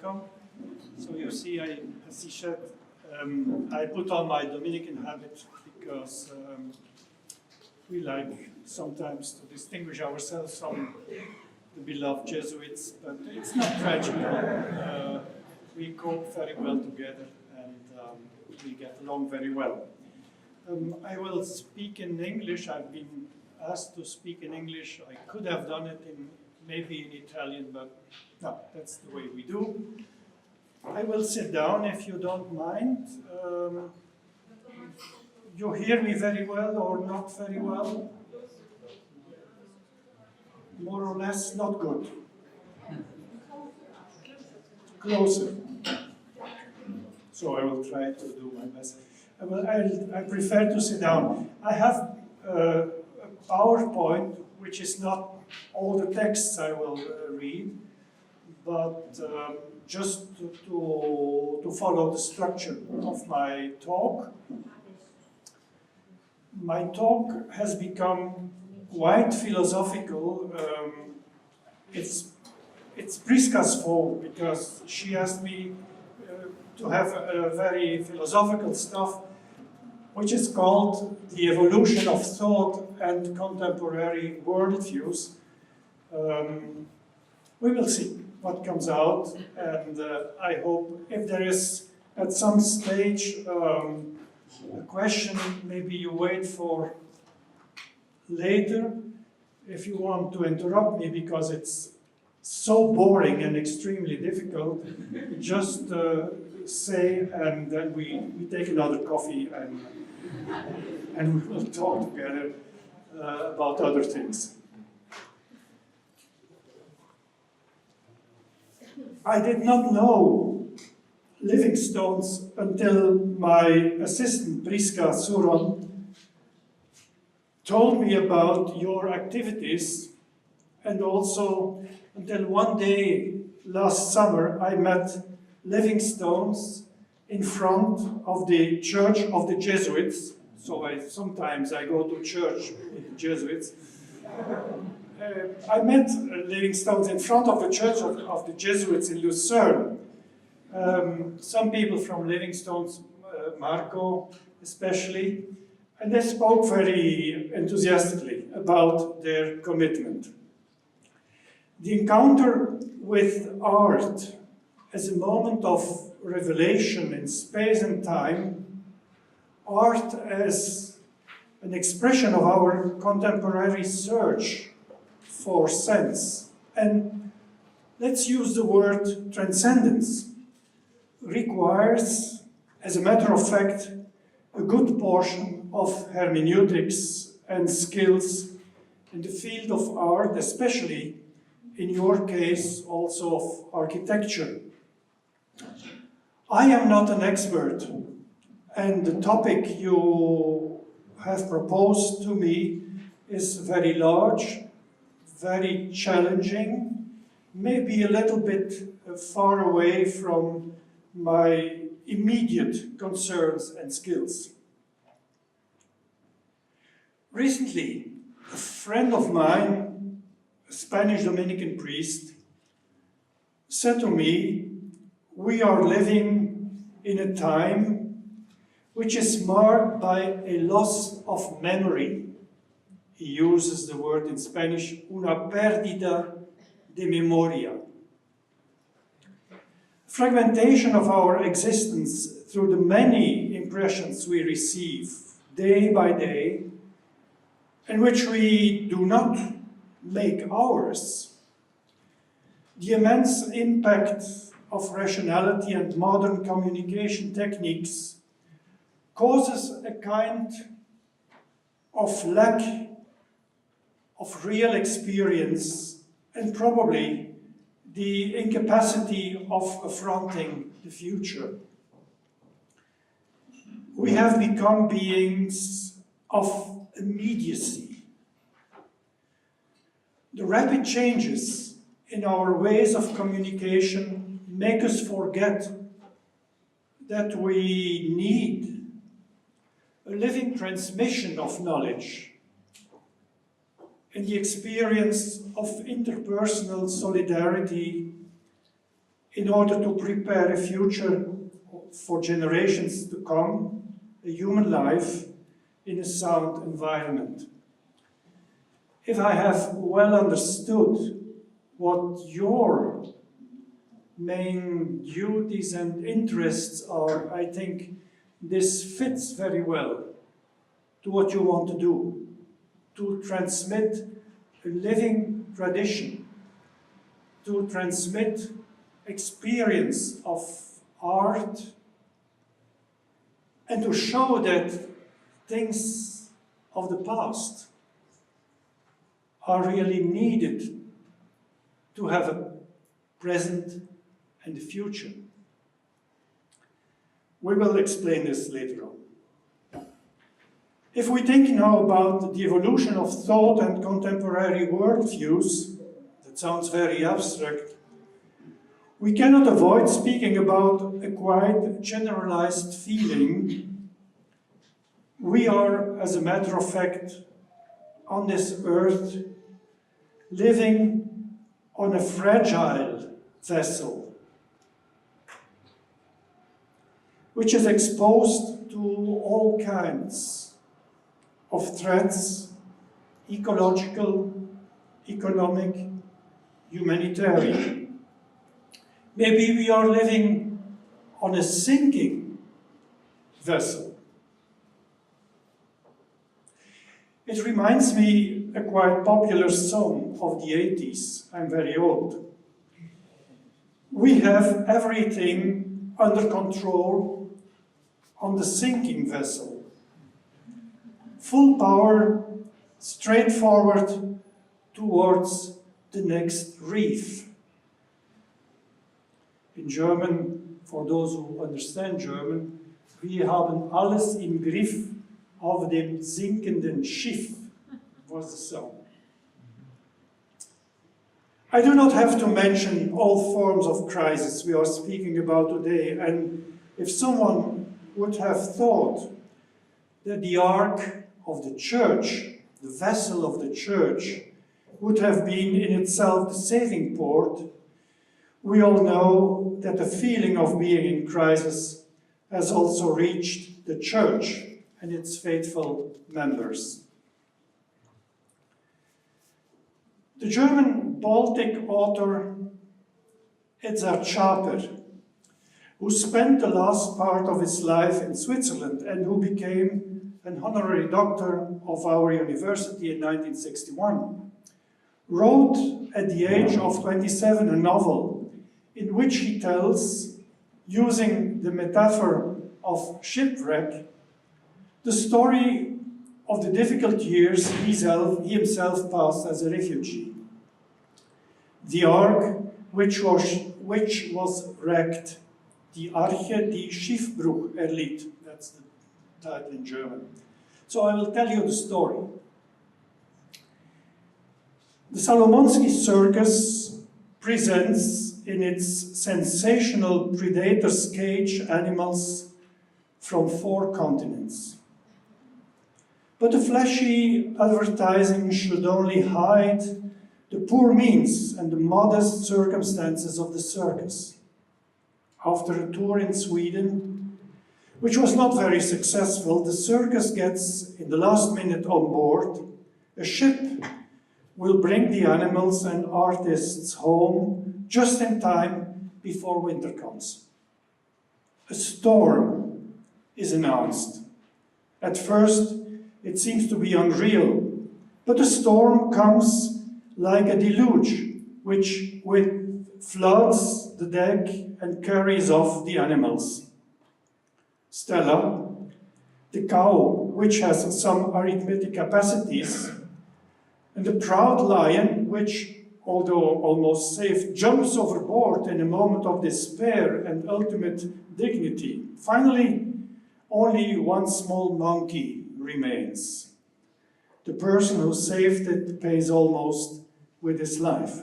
welcome. So you see, as he said, I put on my Dominican habit because we like sometimes to distinguish ourselves from the beloved Jesuits, but it's not tragical. We cope very well together and we get along very well. I will speak in English. I've been asked to speak in English. I could have done it maybe in Italian, but no, that's the way we do. I will sit down if you don't mind. You hear me very well or not very well? More or less not good. Closer. So I will try to do my best. I prefer to sit down. I have a PowerPoint, which is not all the texts I will read, but just to follow the structure of my talk. My talk has become quite philosophical. It's Priska's fault because she asked me to have a very philosophical stuff, which is called The Evolution of Thought and Contemporary Worldviews. We will see what comes out, and I hope if there is at some stage a question, maybe you wait for later if you want to interrupt me because it's so boring and extremely difficult. Just say, and then we take another coffee and we will talk together about other things. I did not know living stones until my assistant Priska Suron told me about your activities, and also until one day last summer I met living stones in front of the Church of the Jesuits. So sometimes I go to church with the Jesuits. I met living stones in front of the Church of the Jesuits in Lucerne. Some people from Living Stones, Marco especially, and they spoke very enthusiastically about their commitment. The encounter with art as a moment of revelation in space and time, art as an expression of our contemporary search for sense, and let's use the word transcendence, requires, as a matter of fact, a good portion of hermeneutics and skills in the field of art, especially in your case also of architecture. I am not an expert, and the topic you have proposed to me is very large, very challenging, maybe a little bit far away from my immediate concerns and skills. Recently, a friend of mine, a Spanish Dominican priest, said to me, we are living in a time which is marked by a loss of memory. He uses the word in Spanish, una pérdida de memoria. Fragmentation of our existence through the many impressions we receive day by day, and which we do not make ours. The immense impact of rationality and modern communication techniques causes a kind of lack of real experience and probably the incapacity of affronting the future. We have become beings of immediacy. The rapid changes in our ways of communication make us forget that we need a living transmission of knowledge in the experience of interpersonal solidarity in order to prepare a future for generations to come, a human life in a sound environment. If I have well understood what your main duties and interests are, I think this fits very well to what you want to do, to transmit a living tradition, to transmit experience of art, and to show that things of the past are really needed to have a present and a future. We will explain this later on. If we think now about the evolution of thought and contemporary worldviews, that sounds very abstract, we cannot avoid speaking about a quite generalized feeling. We are, as a matter of fact, on this earth, living on a fragile vessel, which is exposed to all kinds of threats, ecological, economic, humanitarian. Maybe we are living on a sinking vessel. It reminds me a quite popular song of the 80s. I'm very old. We have everything under control on the sinking vessel. Full power, straight forward towards the next reef. In German, for those who understand German, wir haben alles im Griff auf dem sinkenden Schiff, was the song. I do not have to mention all forms of crisis we are speaking about today, and if someone would have thought that the ark of the church, the vessel of the church, would have been in itself the saving port, we all know that the feeling of being in crisis has also reached the church and its faithful members. The German Baltic author Edzard Schaper, who spent the last part of his life in Switzerland and who became an honorary doctor of our university in 1961, wrote at the age of 27 a novel in which he tells, using the metaphor of shipwreck, the story of the difficult years he himself passed as a refugee. The ark which was wrecked, die Arche, die Schiffbruch erlitt, that's the title in German. So I will tell you the story. The Salomonsky Circus presents in its sensational predator's cage animals from 4 continents. But the flashy advertising should only hide the poor means and the modest circumstances of the circus. After a tour in Sweden, which was not very successful, the circus gets, in the last minute, on board. A ship will bring the animals and artists home just in time before winter comes. A storm is announced. At first, it seems to be unreal, but the storm comes like a deluge, which floods the deck and carries off the animals. Stella, the cow, which has some arithmetic capacities, and the proud lion, which, although almost safe, jumps overboard in a moment of despair and ultimate dignity. Finally, only one small monkey remains. The person who saved it pays almost with his life.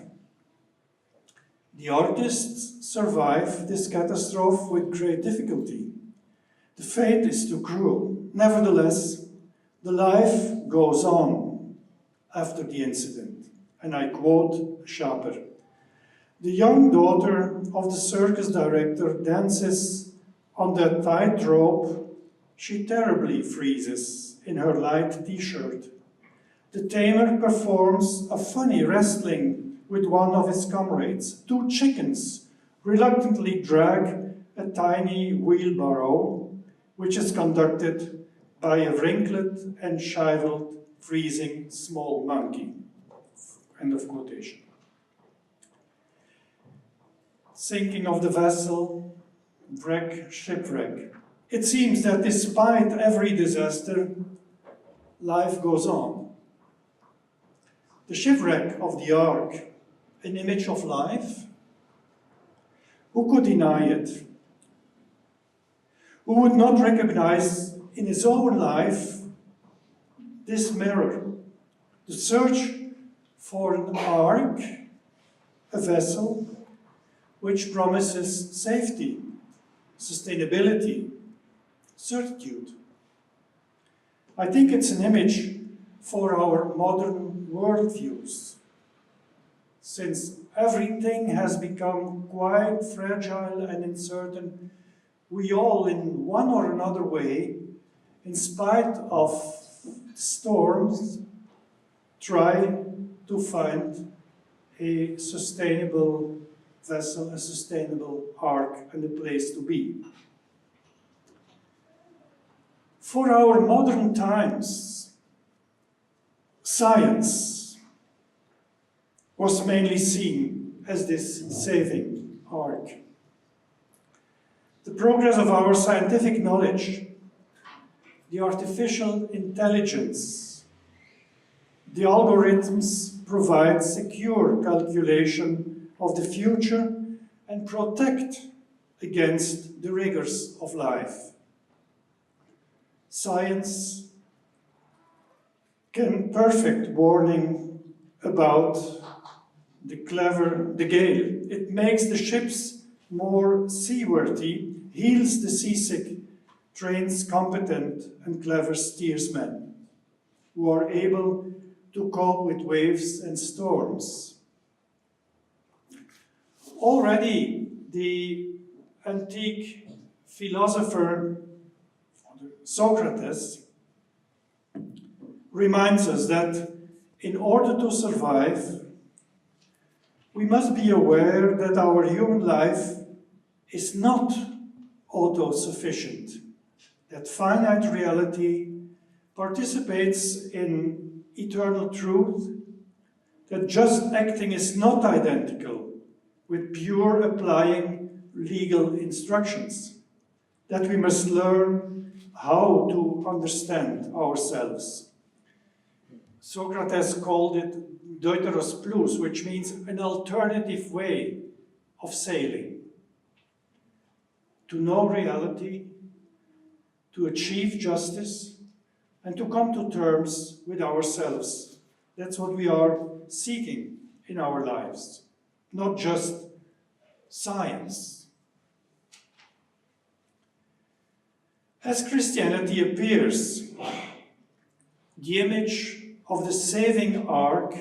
The artists survive this catastrophe with great difficulty. The fate is too cruel. Nevertheless, the life goes on after the incident. And I quote Schaper, The young daughter of the circus director dances on the tightrope. She terribly freezes in her light t-shirt. The tamer performs a funny wrestling with one of his comrades. Two chickens reluctantly drag a tiny wheelbarrow, which is conducted by a wrinkled and shriveled, freezing small monkey. End of quotation. Sinking of the vessel, wreck, shipwreck. It seems that despite every disaster, life goes on. The shipwreck of the ark, an image of life? Who could deny it? Who would not recognize in his own life this mirror? The search for an ark, a vessel, which promises safety, sustainability, certitude. I think it's an image for our modern worldviews, since everything has become quite fragile and uncertain. We all, in one or another way, in spite of storms, try to find a sustainable vessel, a sustainable ark, and a place to be. For our modern times, science was mainly seen as this saving ark. The progress of our scientific knowledge, the artificial intelligence, the algorithms provide secure calculation of the future and protect against the rigors of life. Science can perfect warning about the gale. It makes the ships more seaworthy, heals the seasick, trains competent and clever steersmen who are able to cope with waves and storms. Already the antique philosopher Socrates reminds us that in order to survive, we must be aware that our human life is not auto-sufficient, that finite reality participates in eternal truth, that just acting is not identical with pure applying legal instructions, that we must learn how to understand ourselves. Socrates called it deuteros plus, which means an alternative way of sailing. To know reality, to achieve justice, and to come to terms with ourselves. That's what we are seeking in our lives, not just science. As Christianity appears, the image of the saving ark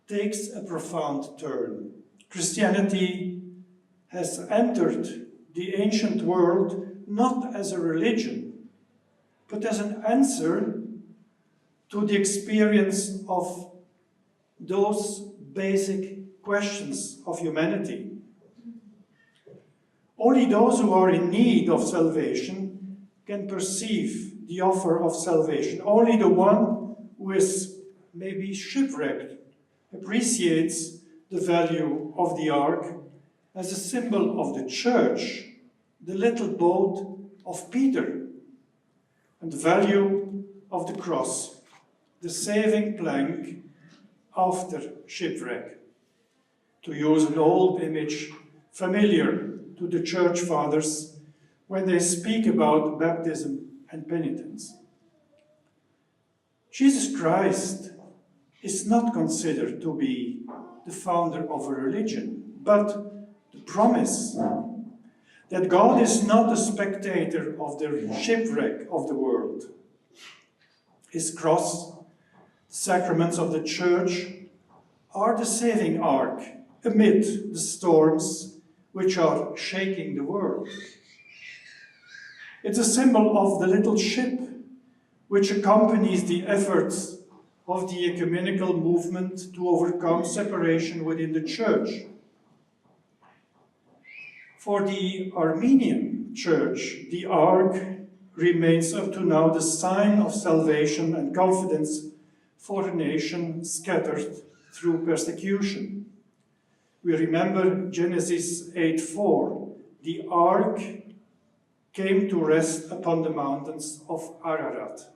takes a profound turn. Christianity has entered the ancient world not as a religion, but as an answer to the experience of those basic questions of humanity. Only those who are in need of salvation can perceive the offer of salvation. Only the one who is maybe shipwrecked appreciates the value of the ark as a symbol of the church, the little boat of Peter, and the value of the cross, the saving plank after shipwreck. To use an old image familiar to the church fathers when they speak about baptism and penitence. Jesus Christ is not considered to be the founder of a religion, but the promise that God is not a spectator of the shipwreck of the world. His cross, the sacraments of the church, are the saving ark amid the storms which are shaking the world. It's a symbol of the little ship which accompanies the efforts of the ecumenical movement to overcome separation within the church. For the Armenian church, the ark remains up to now the sign of salvation and confidence for a nation scattered through persecution. We remember Genesis 8:4. The ark came to rest upon the mountains of Ararat.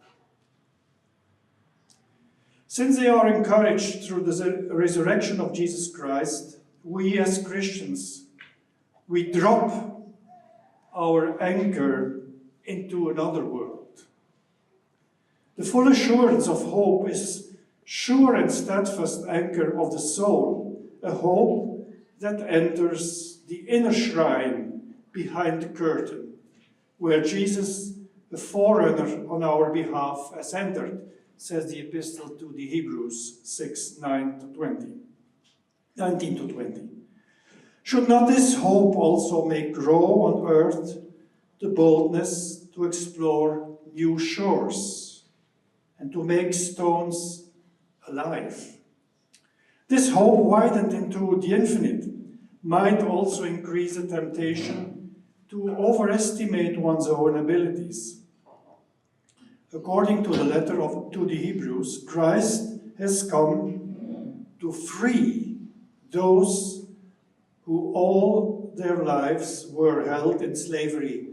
Since they are encouraged through the resurrection of Jesus Christ, we as Christians, we drop our anchor into another world. The full assurance of hope is sure and steadfast anchor of the soul, a hope that enters the inner shrine behind the curtain, where Jesus, the forerunner on our behalf, has entered, says the epistle to the Hebrews 6:19-20. Should not this hope also make grow on earth the boldness to explore new shores and to make stones alive? This hope, widened into the infinite, might also increase the temptation to overestimate one's own abilities. According to the letter to the Hebrews, Christ has come to free those who all their lives were held in slavery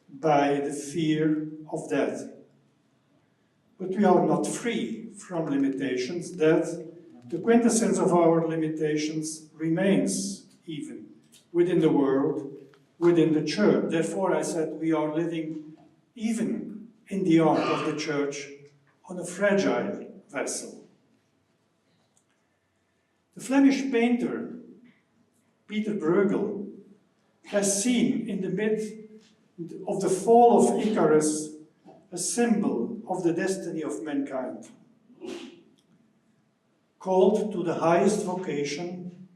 by the fear of death. But we are not free from limitations. That the quintessence of our limitations remains even within the world, within the church. Therefore, I said we are living even in the ark of the church on a fragile vessel. The Flemish painter Peter Bruegel has seen in the midst of the fall of Icarus a symbol of the destiny of mankind. Called to the highest vocation,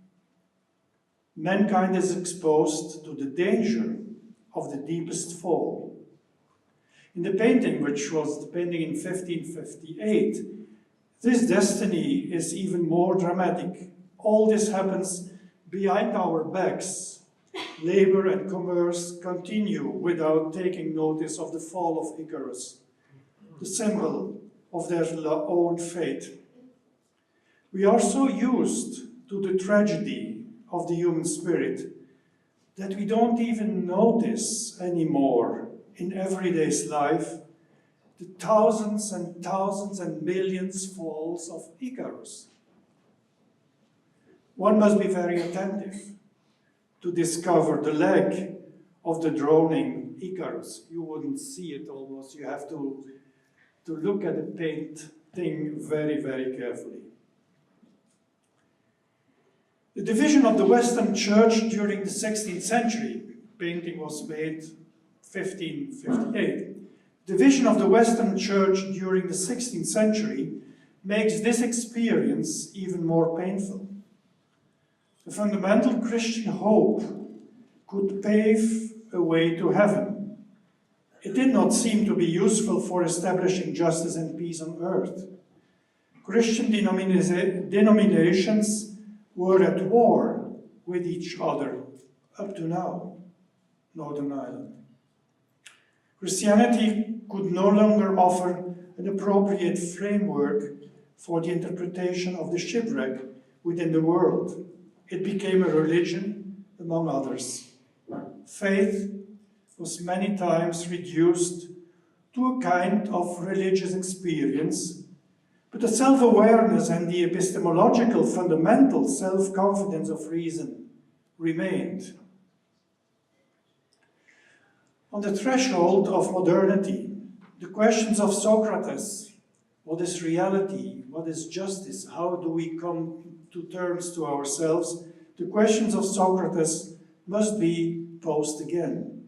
mankind is exposed to the danger of the deepest fall. In the painting, which was the painting in 1558, this destiny is even more dramatic. All this happens behind our backs. Labor and commerce continue without taking notice of the fall of Icarus, the symbol of their own fate. We are so used to the tragedy of the human spirit that we don't even notice anymore in everyday's life the thousands and thousands and millions falls of Icarus. One must be very attentive to discover the leg of the droning Icarus. You wouldn't see it almost. You have to look at the painting very, very carefully. The division of the Western Church during the 16th century, painting was made 1558. Division of the Western Church during the 16th century makes this experience even more painful. The fundamental Christian hope could pave a way to heaven. It did not seem to be useful for establishing justice and peace on earth. Christian denominations were at war with each other up to now, Northern Ireland. Christianity could no longer offer an appropriate framework for the interpretation of the shipwreck within the world. It became a religion, among others. Faith was many times reduced to a kind of religious experience, but the self-awareness and the epistemological fundamental self-confidence of reason remained. On the threshold of modernity, the questions of Socrates, what is reality, what is justice, how do we come to terms to ourselves, the questions of Socrates must be posed again.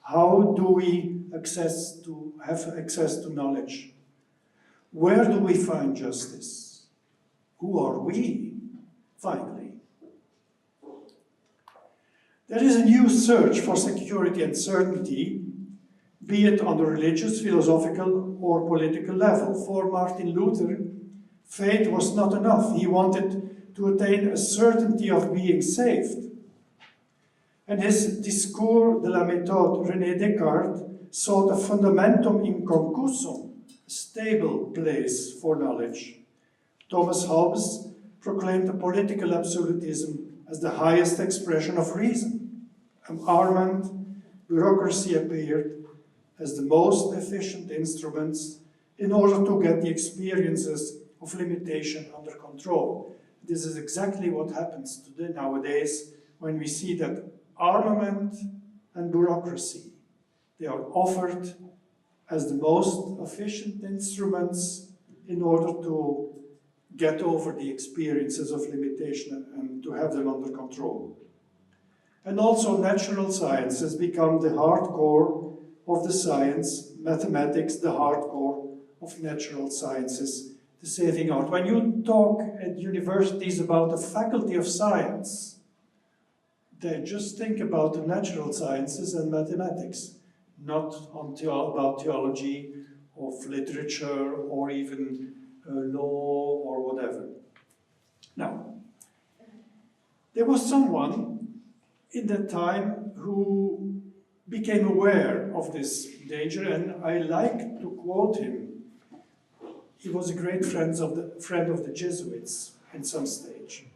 How do we have access to knowledge? Where do we find justice? Who are we, finally? There is a new search for security and certainty, be it on the religious, philosophical, or political level. For Martin Luther, faith was not enough. He wanted to attain a certainty of being saved. And his Discours de la méthode, René Descartes, sought a fundamentum in concusum, a stable place for knowledge. Thomas Hobbes proclaimed a political absolutism as the highest expression of reason. Armament, bureaucracy appeared as the most efficient instruments in order to get the experiences of limitation under control. This is exactly what happens today, nowadays, when we see that armament and bureaucracy, they are offered as the most efficient instruments in order to get over the experiences of limitation and to have them under control. And also natural science has become the hardcore of the science, mathematics, the hardcore of natural sciences, the saving art. When you talk at universities about the faculty of science, they just think about the natural sciences and mathematics, not about theology, of literature, or even law, or whatever. Now, there was someone in that time who became aware of this danger, and I like to quote him. He was a great friend of the Jesuits in some stage.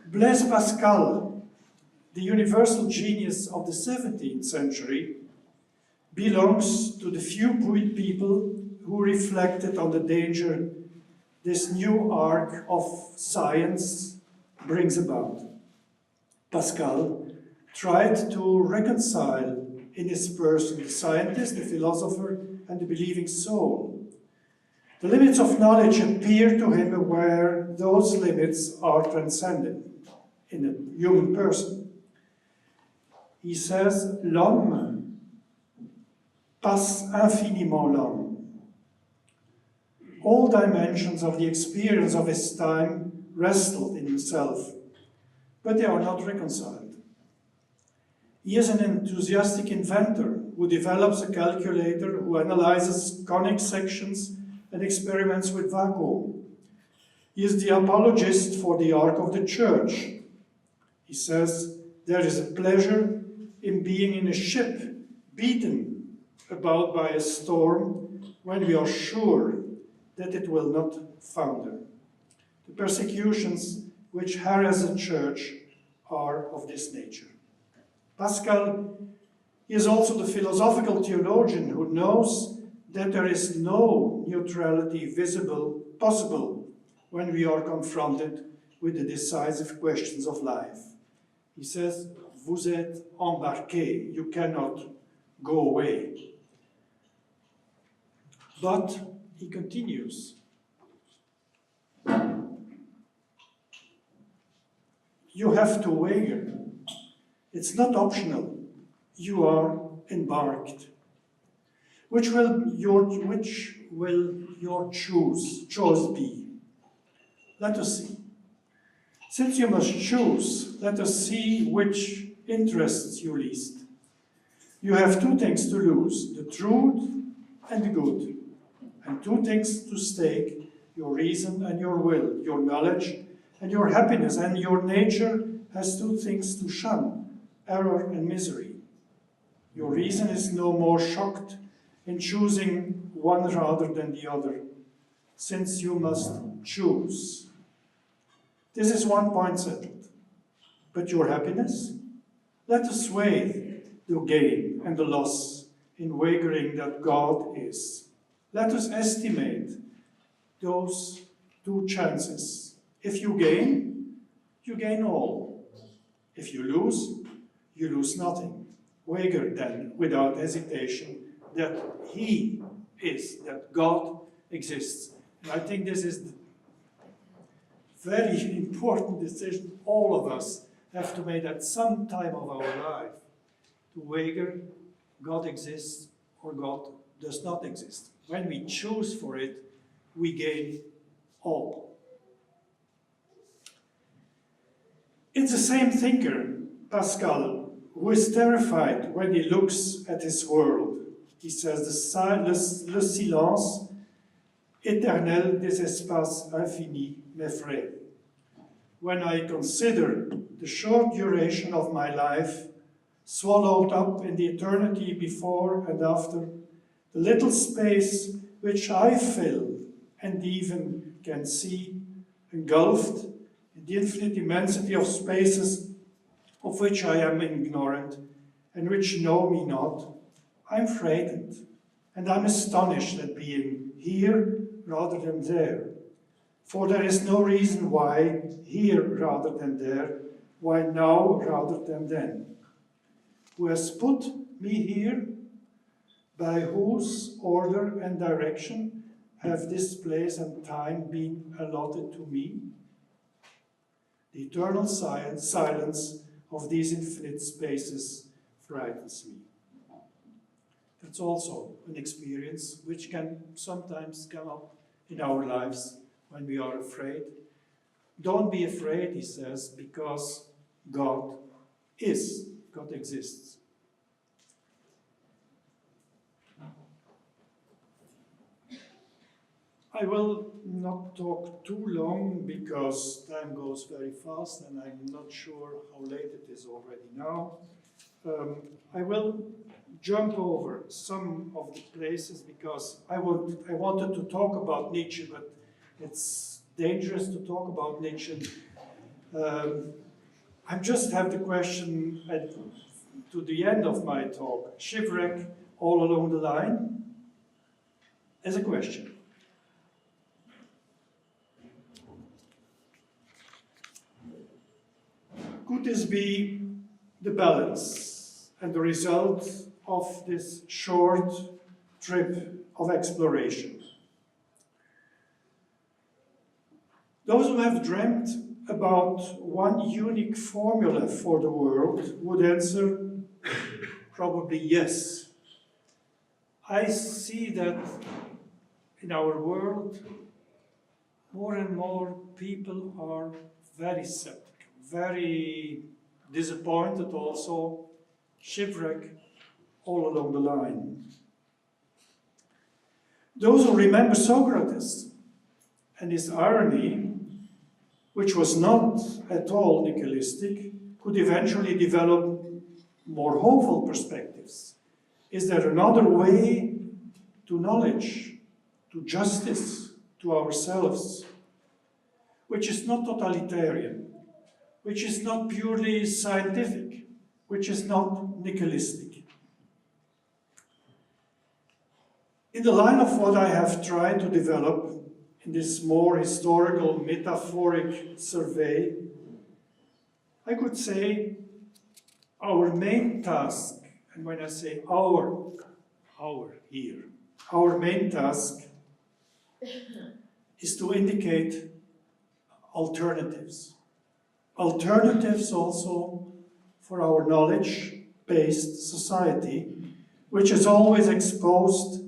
Blaise Pascal, the universal genius of the 17th century, belongs to the few people who reflected on the danger this new arc of science brings about. Pascal tried to reconcile in his person the scientist, the philosopher, and the believing soul. The limits of knowledge appear to him where those limits are transcended in a human person. He says, l'homme passe infiniment l'homme. All dimensions of the experience of his time wrestled in himself, but they are not reconciled. He is an enthusiastic inventor who develops a calculator, who analyzes conic sections and experiments with vacuum. He is the apologist for the ark of the church. He says, there is a pleasure in being in a ship beaten about by a storm when we are sure that it will not founder. The persecutions which harass the church are of this nature. Pascal is also the philosophical theologian who knows that there is no neutrality possible when we are confronted with the decisive questions of life. He says, vous êtes embarqué, you cannot go away. But he continues, you have to wager. It's not optional. You are embarked. Which will your choice be? Let us see. Since you must choose, let us see which interests you least. You have two things to lose, the truth and the good, and two things to stake, your reason and your will, your knowledge and your happiness, and your nature has two things to shun, error and misery. Your reason is no more shocked in choosing one rather than the other, since you must choose. This is one point settled. But your happiness? Let us weigh the gain and the loss in wagering that God is. Let us estimate those two chances. If you gain all. If you lose nothing. Wager then, without hesitation, that He is, that God exists. And I think this is a very important decision all of us have to make at some time of our life. To wager God exists or God does not exist. When we choose for it, we gain all. It's the same thinker, Pascal, who is terrified when he looks at his world. He says, le silence éternel des espaces infinis m'effraie. When I consider the short duration of my life, swallowed up in the eternity before and after, the little space which I fill and even can see, engulfed in the infinite immensity of spaces of which I am ignorant and which know me not, I'm frightened, and I'm astonished at being here rather than there. For there is no reason why here rather than there, why now rather than then. Who has put me here? By whose order and direction have this place and time been allotted to me? The eternal silence of these infinite spaces frightens me. That's also an experience which can sometimes come up in our lives when we are afraid. Don't be afraid, he says, because God is, God exists. I will not talk too long because time goes very fast and I'm not sure how late it is already now. I will jump over some of the places because I wanted to talk about Nietzsche, but it's dangerous to talk about Nietzsche. I just have the question to the end of my talk. Shipwreck all along the line as a question. Could this be the balance and the result of this short trip of exploration? Those who have dreamt about one unique formula for the world would answer probably yes. I see that in our world, more and more people are very skeptical, very disappointed also, shipwreck all along the line. Those who remember Socrates and his irony, which was not at all nihilistic, could eventually develop more hopeful perspectives. Is there another way to knowledge, to justice, to ourselves, which is not totalitarian, which is not purely scientific, which is not nihilistic? In the line of what I have tried to develop in this more historical, metaphoric survey, I could say our main task, and when I say our here, our main task is to indicate alternatives. Alternatives also for our knowledge-based society, which is always exposed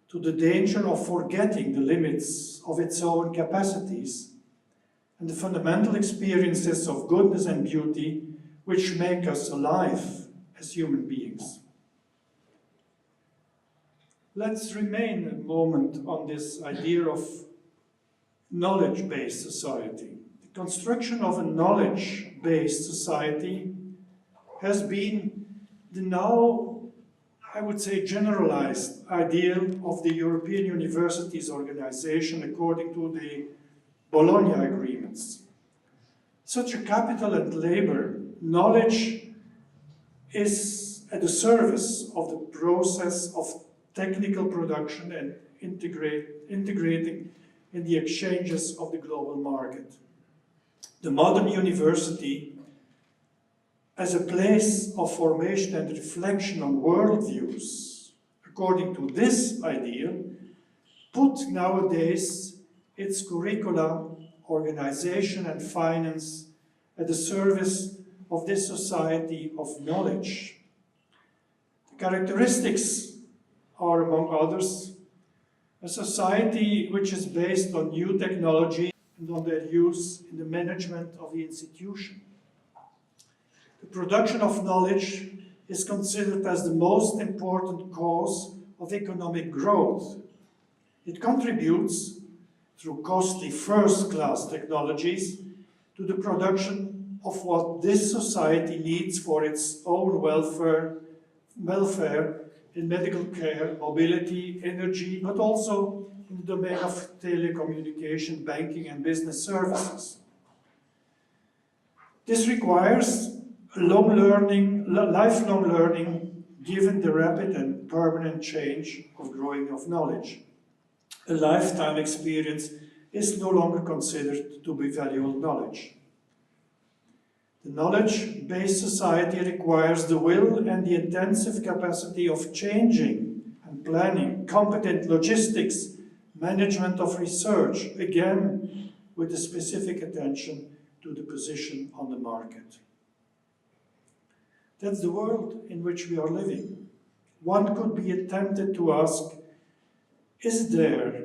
to the danger of forgetting the limits of its own capacities and the fundamental experiences of goodness and beauty which make us alive as human beings. Let's remain a moment on this idea of knowledge-based society. The construction of a knowledge-based society has been the now, I would say, generalized ideal of the European Universities Organization according to the Bologna agreements. Such a capital and labor, knowledge is at the service of the process of technical production and integrating in the exchanges of the global market. The modern university, as a place of formation and reflection on worldviews, according to this ideal, put nowadays its curricula, organization and finance at the service of this society of knowledge. The characteristics are, among others, a society which is based on new technology and on their use in the management of the institution. The production of knowledge is considered as the most important cause of economic growth. It contributes, through costly first-class technologies, to the production of what this society needs for its own welfare in medical care, mobility, energy, but also in the domain of telecommunication, banking, and business services. This requires lifelong learning, given the rapid and permanent change of growing of knowledge. A lifetime experience is no longer considered to be valuable knowledge. The knowledge-based society requires the will and the intensive capacity of changing and planning, competent logistics, management of research, again with a specific attention to the position on the market. That's the world in which we are living. One could be tempted to ask, is there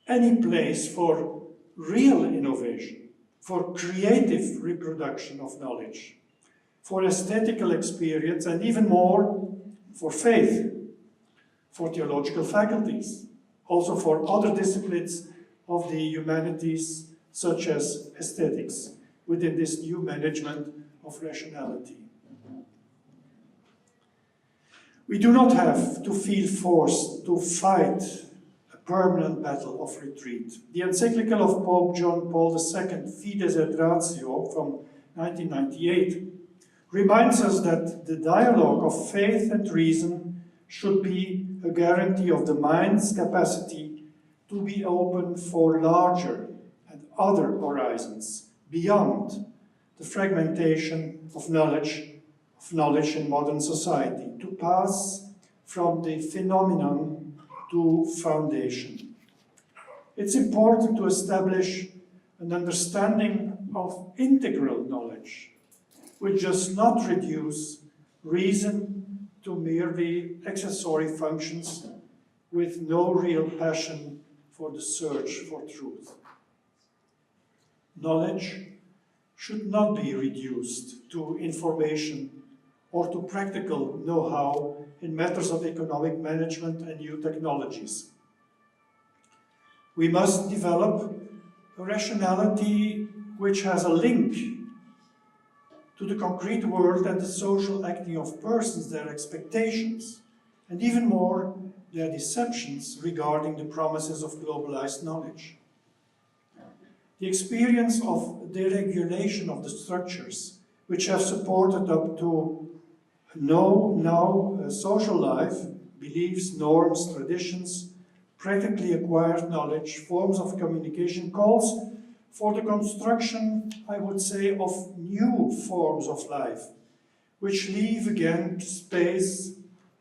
any place for real innovation, for creative reproduction of knowledge, for aesthetical experience, and even more, for faith, for theological faculties, also for other disciplines of the humanities, such as aesthetics, within this new management of rationality. We do not have to feel forced to fight a permanent battle of retreat. The encyclical of Pope John Paul II, Fides et Ratio, from 1998, reminds us that the dialogue of faith and reason should be a guarantee of the mind's capacity to be open for larger and other horizons beyond the fragmentation of knowledge in modern society, to pass from the phenomenon to foundation. It's important to establish an understanding of integral knowledge, which does not reduce reason to merely accessory functions with no real passion for the search for truth. Knowledge should not be reduced to information or to practical know-how in matters of economic management and new technologies. We must develop a rationality which has a link to the concrete world and the social acting of persons, their expectations, and even more, their deceptions regarding the promises of globalized knowledge. The experience of deregulation of the structures which have supported up to now social life, beliefs, norms, traditions, practically acquired knowledge, forms of communication, calls for the construction, I would say, of new forms of life, which leave again space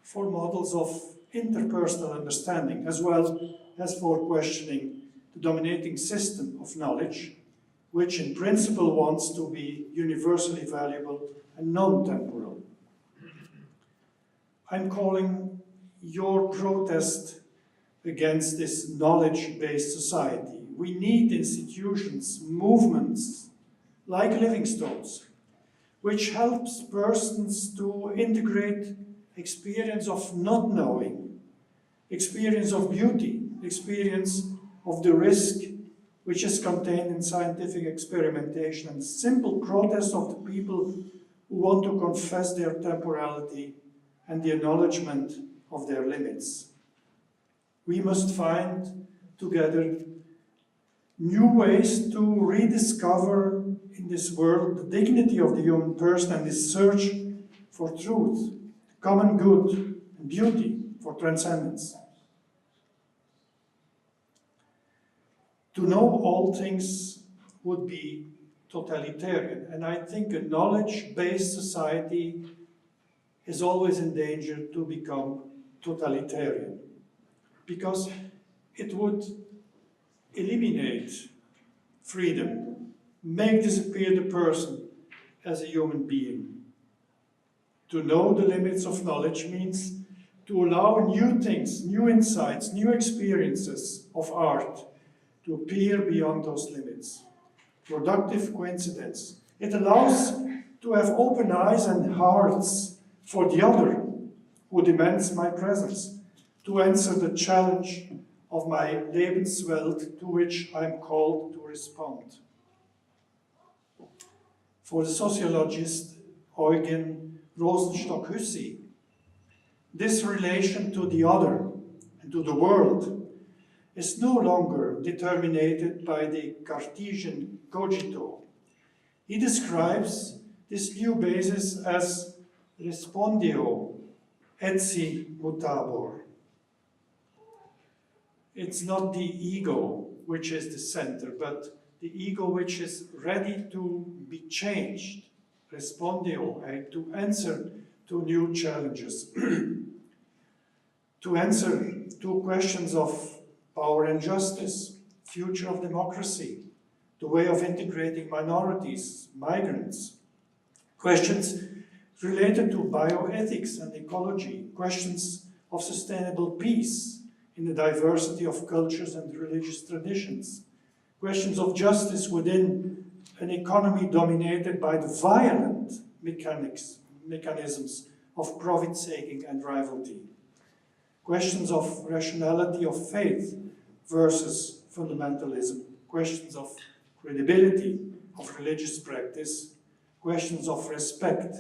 for models of interpersonal understanding, as well as for questioning the dominating system of knowledge, which in principle wants to be universally valuable and non-temporal. I'm calling your protest against this knowledge-based society. We need institutions, movements, like Livingstone's, which helps persons to integrate experience of not knowing, experience of beauty, experience of the risk which is contained in scientific experimentation, and the simple protest of the people who want to confess their temporality and the acknowledgement of their limits. We must find together new ways to rediscover in this world the dignity of the human person and this search for truth, common good, and beauty, for transcendence. To know all things would be totalitarian, and I think a knowledge-based society is always in danger to become totalitarian, because it would eliminate freedom, make disappear the person as a human being. To know the limits of knowledge means to allow new things, new insights, new experiences of art to appear beyond those limits. Productive coincidence. It allows to have open eyes and hearts for the other who demands my presence, to answer the challenge of my Lebenswelt to which I am called to respond. For the sociologist Eugen Rosenstock-Huessy, this relation to the other and to the world is no longer determined by the Cartesian cogito. He describes this new basis as respondio etsi mutabor. It's not the ego which is the center, but the ego which is ready to be changed, respondio, to answer to new challenges, to answer to questions of power and justice, future of democracy, the way of integrating minorities, migrants, questions related to bioethics and ecology, questions of sustainable peace in the diversity of cultures and religious traditions, questions of justice within an economy dominated by the violent mechanisms of profit-seeking and rivalry, questions of rationality of faith versus fundamentalism, questions of credibility of religious practice, questions of respect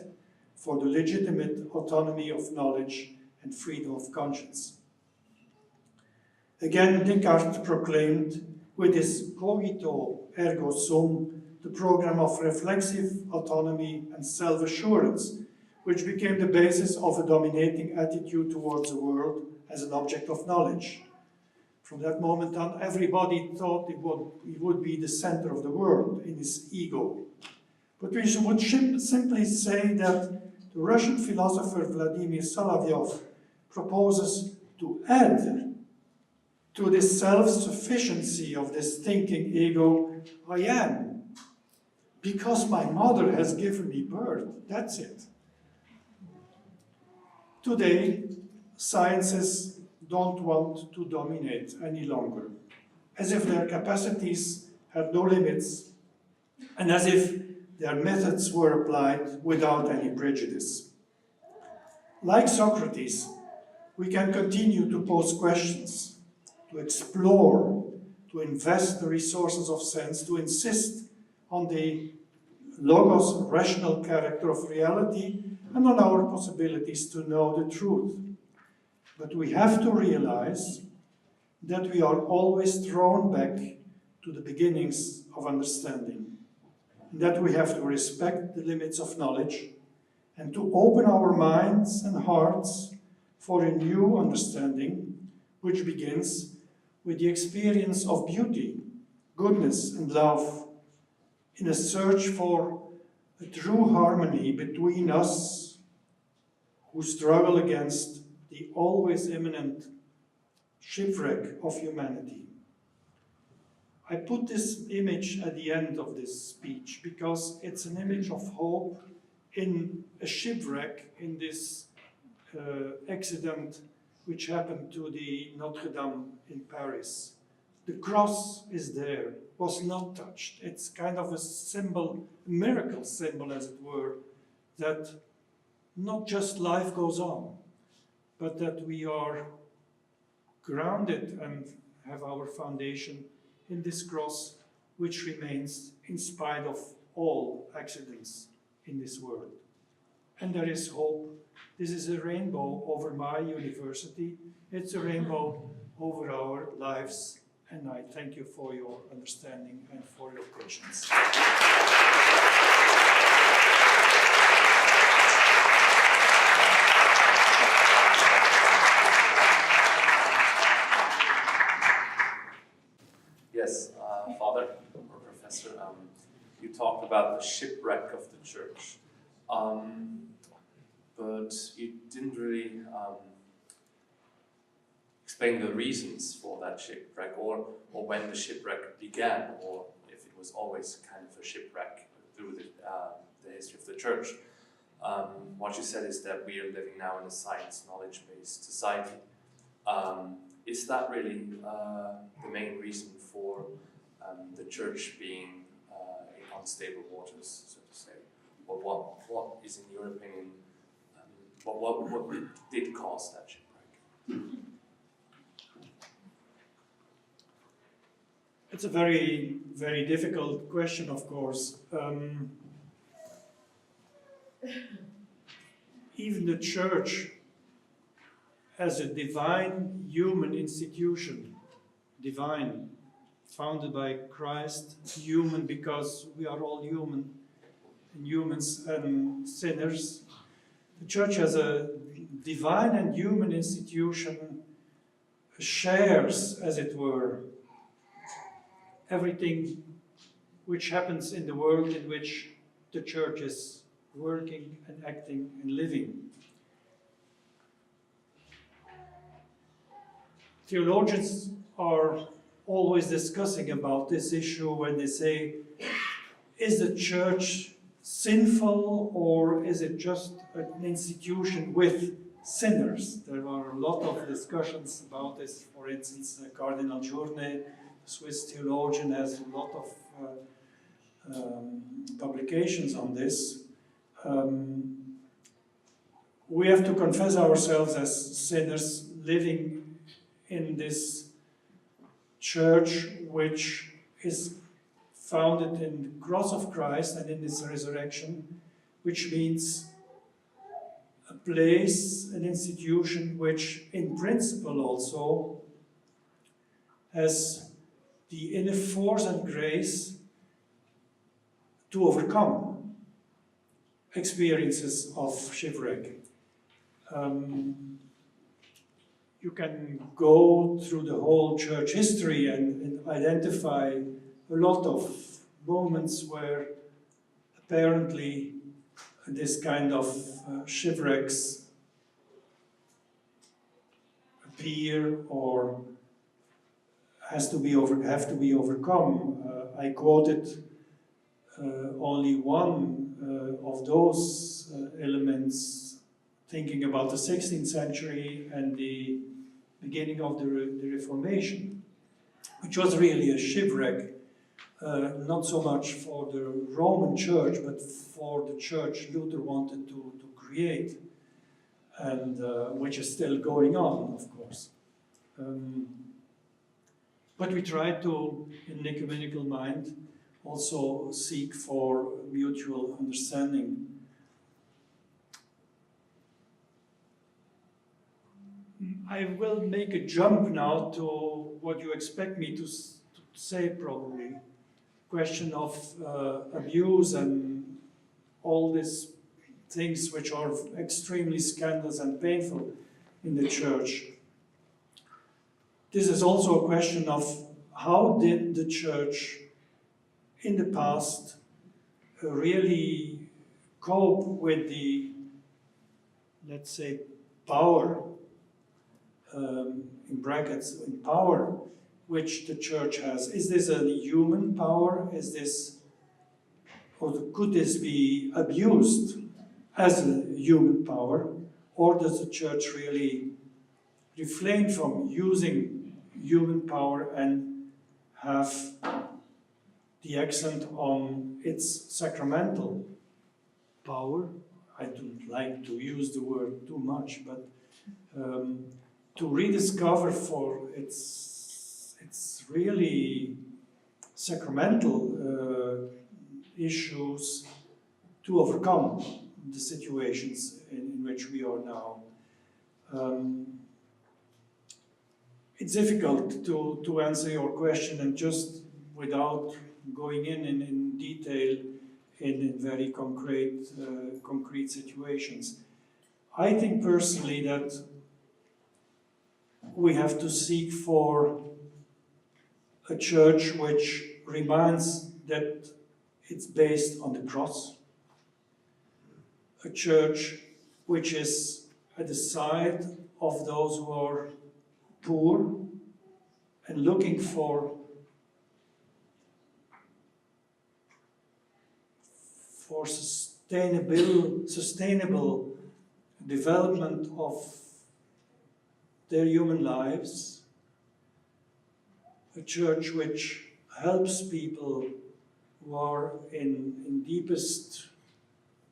for the legitimate autonomy of knowledge and freedom of conscience. Again, Descartes proclaimed with his cogito ergo sum the program of reflexive autonomy and self-assurance, which became the basis of a dominating attitude towards the world as an object of knowledge. From that moment on, everybody thought he would be the center of the world in his ego. But we would simply say that the Russian philosopher Vladimir Solovyov proposes to add to this self-sufficiency of this thinking ego, I am, because my mother has given me birth, that's it. Today, sciences don't want to dominate any longer, as if their capacities had no limits, and as if their methods were applied without any prejudice. Like Socrates, we can continue to pose questions, to explore, to invest the resources of sense, to insist on the logos rational character of reality and on our possibilities to know the truth. But we have to realize that we are always thrown back to the beginnings of understanding, and that we have to respect the limits of knowledge and to open our minds and hearts for a new understanding, which begins with the experience of beauty, goodness, and love, in a search for a true harmony between us who struggle against the always imminent shipwreck of humanity. I put this image at the end of this speech because it's an image of hope in a shipwreck, in this accident which happened to the Notre Dame in Paris. The cross is there, was not touched. It's kind of a symbol, a miracle symbol as it were, that not just life goes on, but that we are grounded and have our foundation in this cross, which remains in spite of all accidents in this world. And there is hope. This is a rainbow over my university. It's a rainbow over our lives. And I thank you for your understanding and for your patience. Yes, Father or Professor, you talked about the shipwreck of the church, but you didn't really explain the reasons for that shipwreck, or when the shipwreck began, or if it was always kind of a shipwreck through the history of the church. What you said is that we are living now in a science knowledge-based society. Is that really the main reason for the church being in unstable waters, so to say? what is, in your opinion, what did cause that shipwreck? It's a very, very difficult question, of course. Even the church as a divine human institution, divine, founded by Christ, human because we are all human, and humans and sinners. The church as a divine and human institution shares, as it were, everything which happens in the world in which the church is working and acting and living. Theologians are always discussing about this issue when they say, is the church sinful or is it just an institution with sinners? There are a lot of discussions about this. For instance, Cardinal Journet, Swiss theologian, has a lot of publications on this. We have to confess ourselves as sinners living in this church which is founded in the cross of Christ and in his resurrection, which means a place, an institution which in principle also has the inner force and grace to overcome experiences of shipwreck. You can go through the whole church history and identify a lot of moments where apparently this kind of shipwrecks appear or have to be overcome. I quoted only one of those elements, thinking about the 16th century and the beginning of the Reformation, which was really a shipwreck, not so much for the Roman Church, but for the church Luther wanted to create, and which is still going on, of course. But we try to, in an ecumenical mind, also seek for mutual understanding. I will make a jump now to what you expect me to say, probably. Question of abuse and all these things which are extremely scandalous and painful in the church. This is also a question of how did the church in the past really cope with the, let's say, power, in brackets, in power, which the church has. Is this a human power? Is this, or could this be abused as a human power? Or does the church really refrain from using human power and have the accent on its sacramental power? I don't like to use the word too much, but to rediscover for its really sacramental issues to overcome the situations in which we are now. It's difficult to answer your question and just without going in detail in very concrete situations. I think personally that we have to seek for a church which reminds that it's based on the cross, a church which is at the side of those who are poor and looking for sustainable development of their human lives, a church which helps people who are in deepest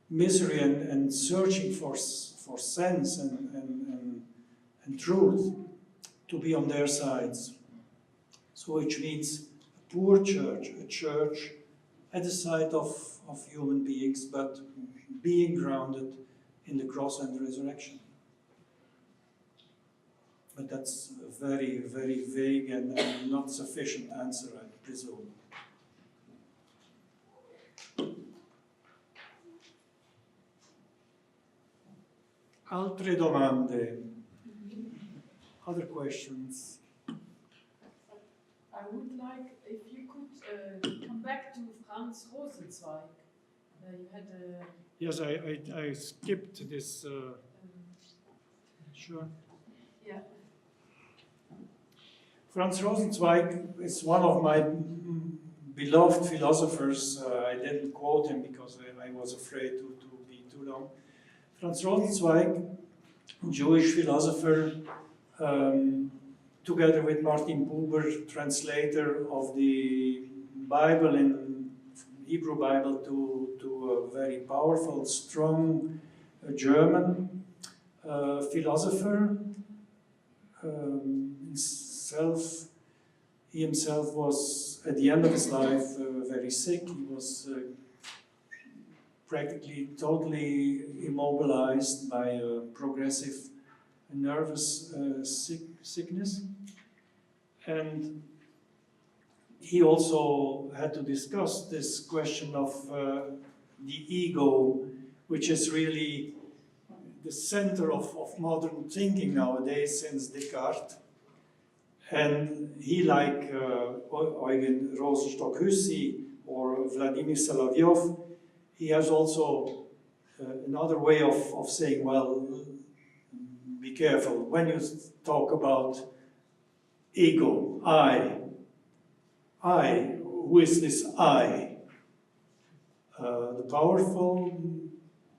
misery and searching for sense and truth to be on their sides. So which means a poor church, a church at the side of human beings, but being grounded in the cross and the resurrection. But that's a very, very vague and not sufficient answer, I presume. Altre domande? Other questions? I would like if you could come back to Hans Rosenzweig. You had a... Yes, I skipped this. Sure. Yeah. Franz Rosenzweig is one of my beloved philosophers. I didn't quote him because I was afraid to be too long. Franz Rosenzweig, Jewish philosopher, together with Martin Buber, translator of the Bible in Hebrew Bible to a very powerful, strong German philosopher. He himself was, at the end of his life, very sick. He was practically totally immobilized by a progressive nervous sickness. And he also had to discuss this question of the ego, which is really the center of modern thinking nowadays since Descartes. And he, like Eugen Rosenstock-Huessy or Vladimir Solovyov, he has also another way of saying, well, be careful. When you talk about ego, I, who is this I? The powerful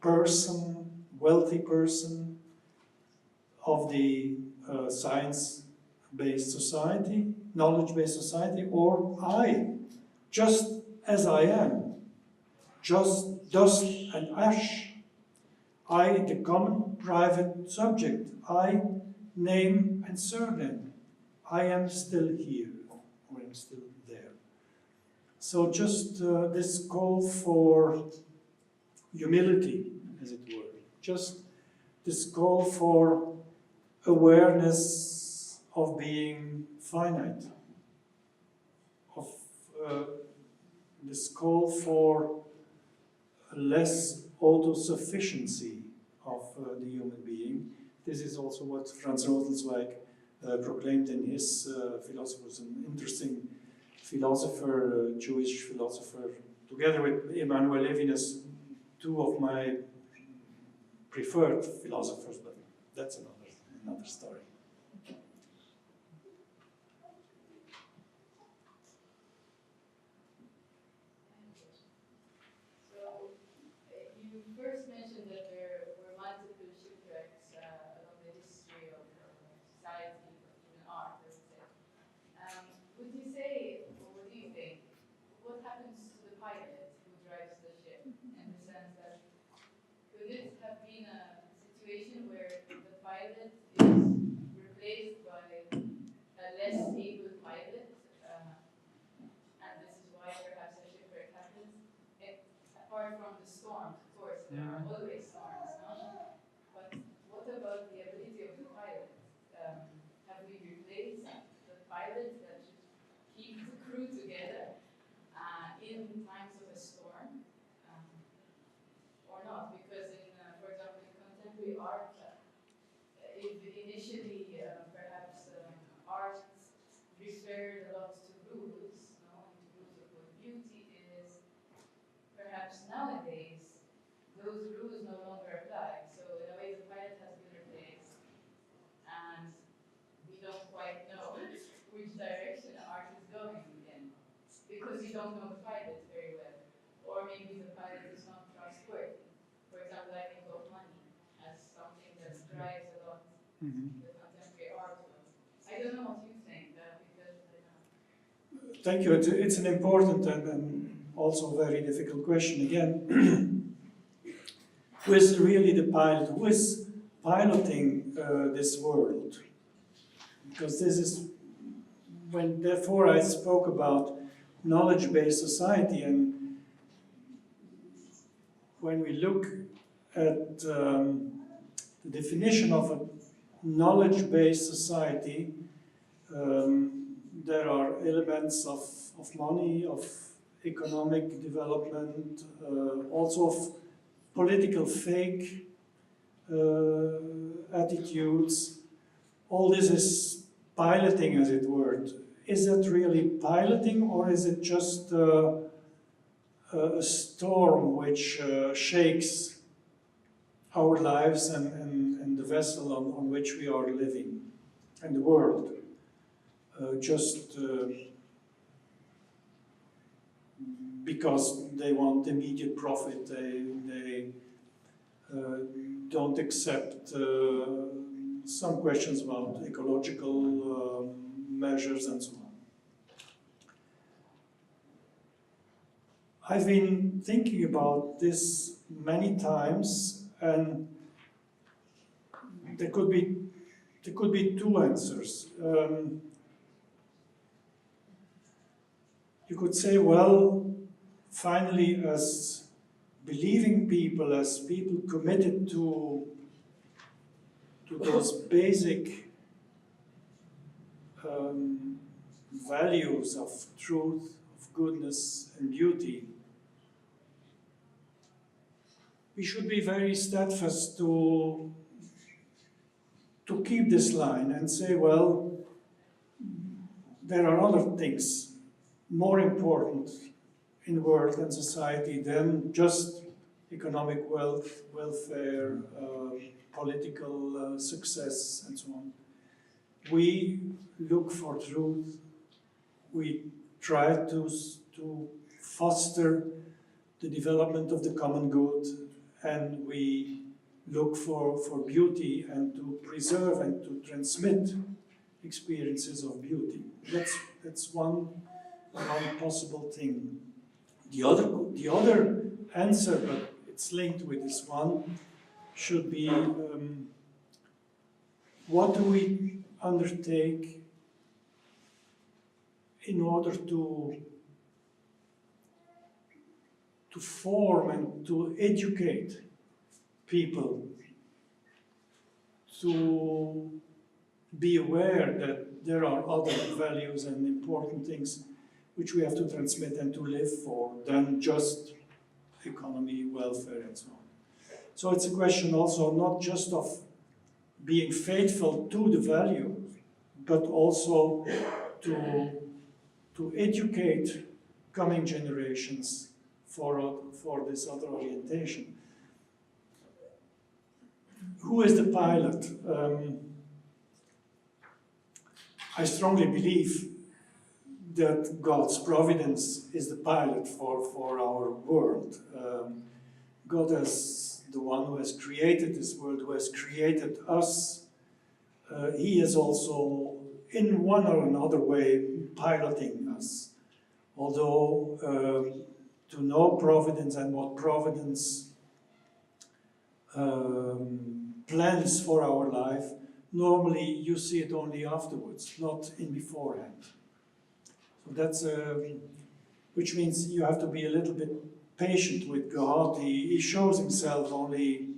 person, wealthy person of the science-based society, knowledge-based society, or I, just as I am, just dust and ash. I, the common private subject, I, name and surname. I am still here, or I'm still there. So just this call for humility, as it were. Just this call for awareness of being finite, of this call for less autosufficiency of the human being. This is also what Franz Rosenzweig proclaimed in his philosophy. He was an interesting philosopher, Jewish philosopher, together with Emanuel Levinas, two of my preferred philosophers, but that's another story. So, you first mentioned that there were multiple shipwrecks along the history of society, even art, as I said. Would you say, or what do you think, what happens to the pilot who drives the ship, in the sense that could it have been a situation where the pilot is replaced by a less able pilot, and this is why perhaps a shipwreck happens? Apart from the storms, of course, there are always storms, no? But what about the ability of the pilot? Have we replaced the pilot that should keep the crew together in times of a storm, or not? Because in, for example, in contemporary art, initially perhaps art referred a lot to rules, no? And to rules of what beauty is. Perhaps nowadays, those rules no longer apply. So in a way, the pilot has been replaced, and we don't quite know which direction art is going in, because you don't know the pilot very well. Or maybe the pilot is not trustworthy. For example, I think of money as something that drives a lot the contemporary art world. I don't know what you think, because I don't. Thank you. It's an important and also very difficult question again. Who is really the pilot? Who is piloting this world? Because this is when, therefore, I spoke about knowledge-based society, and when we look at the definition of a knowledge-based society, there are elements of money, of economic development, also of political fake attitudes. All this is piloting, as it were. Is it really piloting, or is it just a storm which shakes our lives and the vessel on which we are living, and the world? Because they want immediate profit, they don't accept some questions about ecological measures and so on. I've been thinking about this many times, and there could be two answers. You could say, well, finally, as believing people, as people committed to those basic values of truth, of goodness and beauty, we should be very steadfast to keep this line and say, well, there are other things more important in the world and society than just economic wealth, welfare, political success, and so on. We look for truth. We try to foster the development of the common good, and we look for beauty and to preserve and to transmit experiences of beauty. That's one possible thing. The other answer, but it's linked with this one, should be what do we undertake in order to form and to educate people to be aware that there are other values and important things which we have to transmit and to live for than just economy, welfare, and so on. So it's a question also not just of being faithful to the value, but also to educate coming generations for this other orientation. Who is the pilot? I strongly believe that God's providence is the pilot for our world. God is the one who has created this world, who has created us. He is also, in one or another way, piloting us. Although to know providence and what providence plans for our life, normally you see it only afterwards, not in beforehand. So that's which means you have to be a little bit patient with God. He shows himself only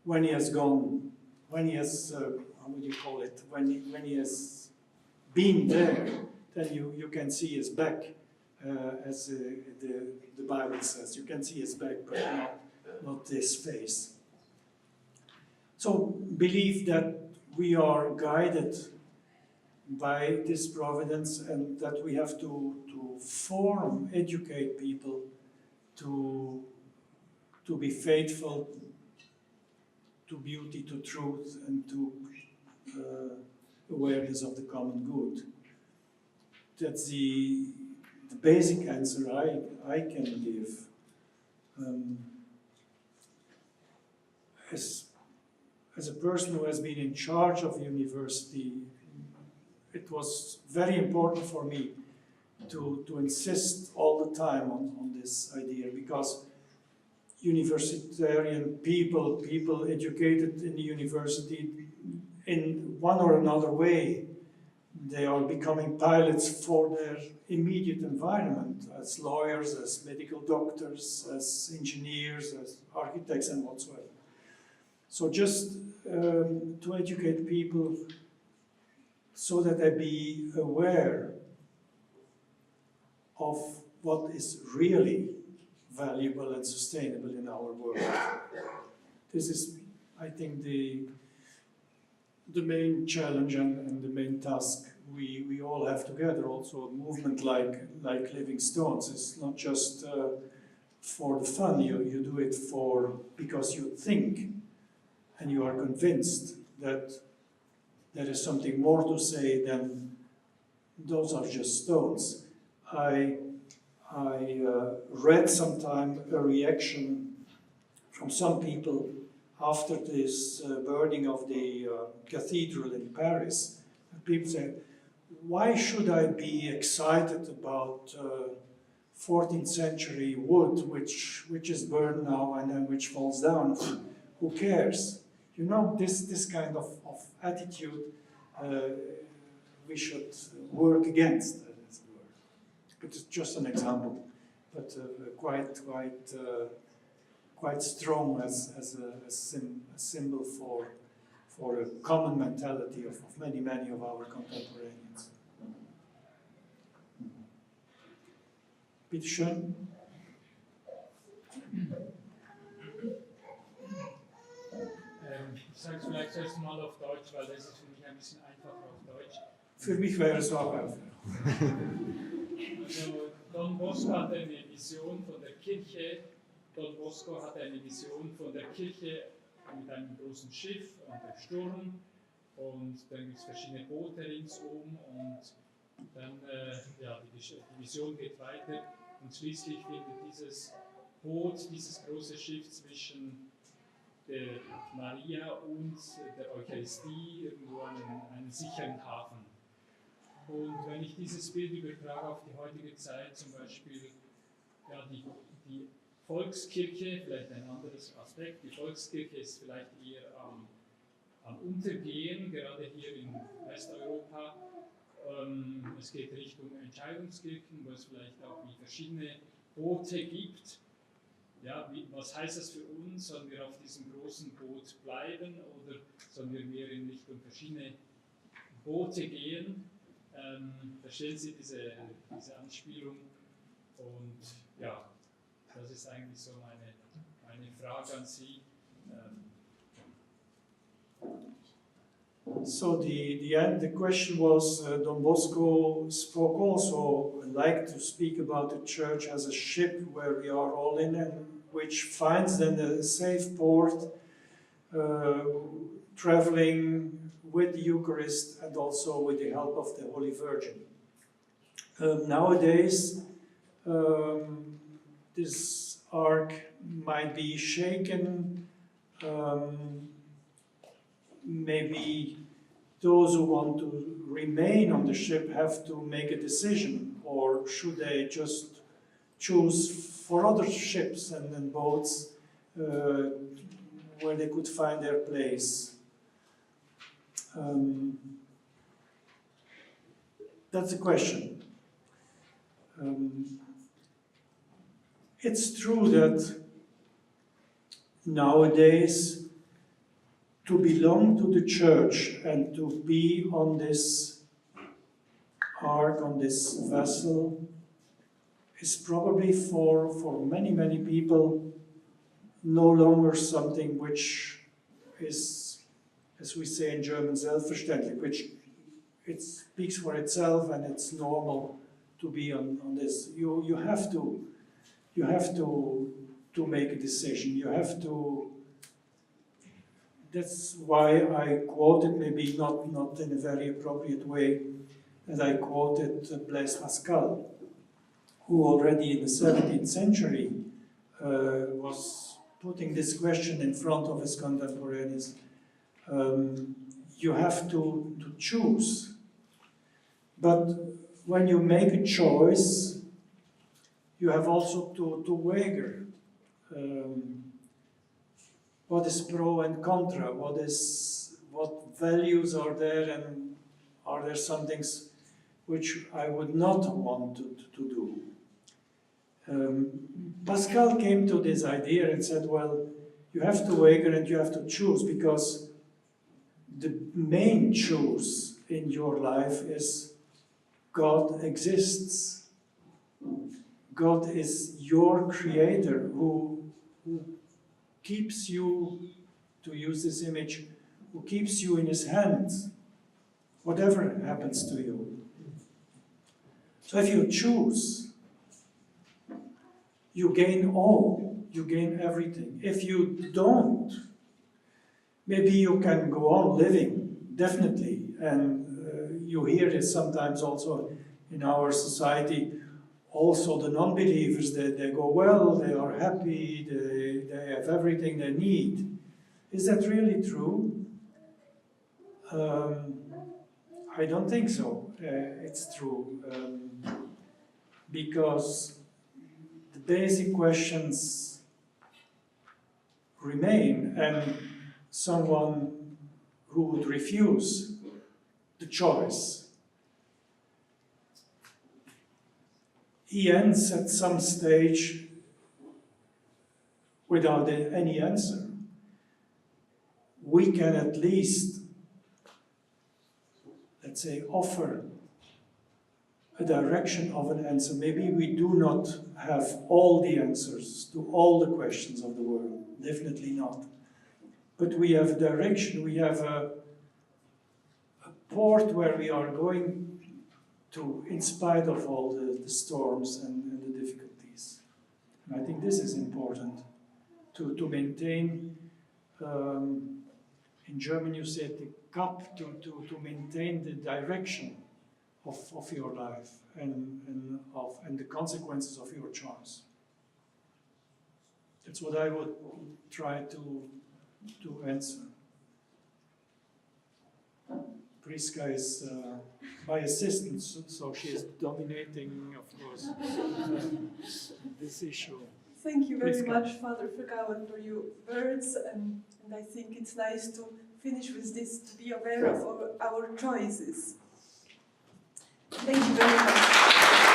when he has gone, when he has, how would you call it, when he has been there, then you can see his back, as the Bible says. You can see his back, but not his face. So believe that we are guided by this providence, and that we have to form, educate people to be faithful to beauty, to truth, and to awareness of the common good. That's the basic answer I can give. As a person who has been in charge of university, it was very important for me to insist all the time on this idea, because universitarian people, people educated in the university in one or another way. They are becoming pilots for their immediate environment, as lawyers, as medical doctors, as engineers, as architects, and whatsoever. So just to educate people so that they be aware of what is really valuable and sustainable in our world. This is, I think, the main challenge and the main task we all have together. Also, a movement like Living Stones is not just for the fun. You do it because you think and you are convinced that there is something more to say than those are just stones. I read sometime a reaction from some people after this burning of the cathedral in Paris. And people say, why should I be excited about 14th century wood which is burned now and then which falls down? Who cares? You know, this kind of attitude we should work against. But it's just an example, but quite strong as a symbol for a common mentality of many of our contemporaneans. Bitte schön. Ich sage es vielleicht zuerst mal auf Deutsch, weil das ist für mich ein bisschen einfacher auf Deutsch. Für mich wäre es auch einfach. Also Don Bosco hat eine Vision von der Kirche. Don Bosco hat eine Vision von der Kirche mit einem großen Schiff und einem Sturm. Und dann gibt es verschiedene Boote ringsum und dann, die Vision geht weiter. Und schließlich findet dieses Boot, dieses große Schiff zwischen der Maria und der Eucharistie irgendwo einen sicheren Hafen. Und wenn ich dieses Bild übertrage auf die heutige Zeit, zum Beispiel die Volkskirche, vielleicht ein anderes Aspekt, die Volkskirche ist vielleicht eher am Untergehen, gerade hier in Westeuropa. Es geht Richtung Entscheidungskirchen, wo es vielleicht auch wie verschiedene Boote gibt. Ja, was heißt das für uns? Sollen wir auf diesem großen Boot bleiben oder sollen wir mehr in Richtung verschiedene Boote gehen? Verstehen Sie diese Anspielung? Und ja, das ist eigentlich so meine Frage an Sie. So the question was, Don Bosco spoke also, like to speak about the church as a ship where we are all in and which finds then a safe port, traveling with the Eucharist and also with the help of the Holy Virgin. Nowadays, this ark might be shaken. Maybe those who want to remain on the ship have to make a decision, or should they just choose for other ships and boats where they could find their place? That's a question. It's true that nowadays to belong to the church and to be on this ark, on this vessel, is probably for many people no longer something which is, as we say in German, selbstverständlich, which it speaks for itself and it's normal to be on this. You have to make a decision. You have to. That's why I quoted, maybe not in a very appropriate way, that I quoted Blaise Pascal, who already in the 17th century was putting this question in front of his contemporaneous. You have to choose. But when you make a choice, you have also to wager. what is pro and contra, what values are there, and are there some things which I would not want to do. Pascal came to this idea and said, well, you have to wager and you have to choose, because the main choice in your life is God exists. God is your creator who keeps you, to use this image, who keeps you in his hands, whatever happens to you. So if you choose, you gain all, you gain everything. If you don't, maybe you can go on living, definitely. And you hear this sometimes also in our society. Also the non-believers, they go well, they are happy, they have everything they need. Is that really true? I don't think so. It's true. Because the basic questions remain, and someone who would refuse the choice, he ends at some stage without any answer. We can at least, let's say, offer a direction of an answer. Maybe we do not have all the answers to all the questions of the world, definitely not. But we have a direction, we have a port where we are going to, in spite of all the storms and the difficulties. And I think this is important, to maintain, in German you say the cup, to maintain the direction of your life and the consequences of your choice. That's what I would try to answer. Priska is my assistant, so she is dominating, of course, this issue. Thank you very Priska. much, Father Vergauwen, for your words, and I think it's nice to finish with this, to be aware of our choices. Thank you very much.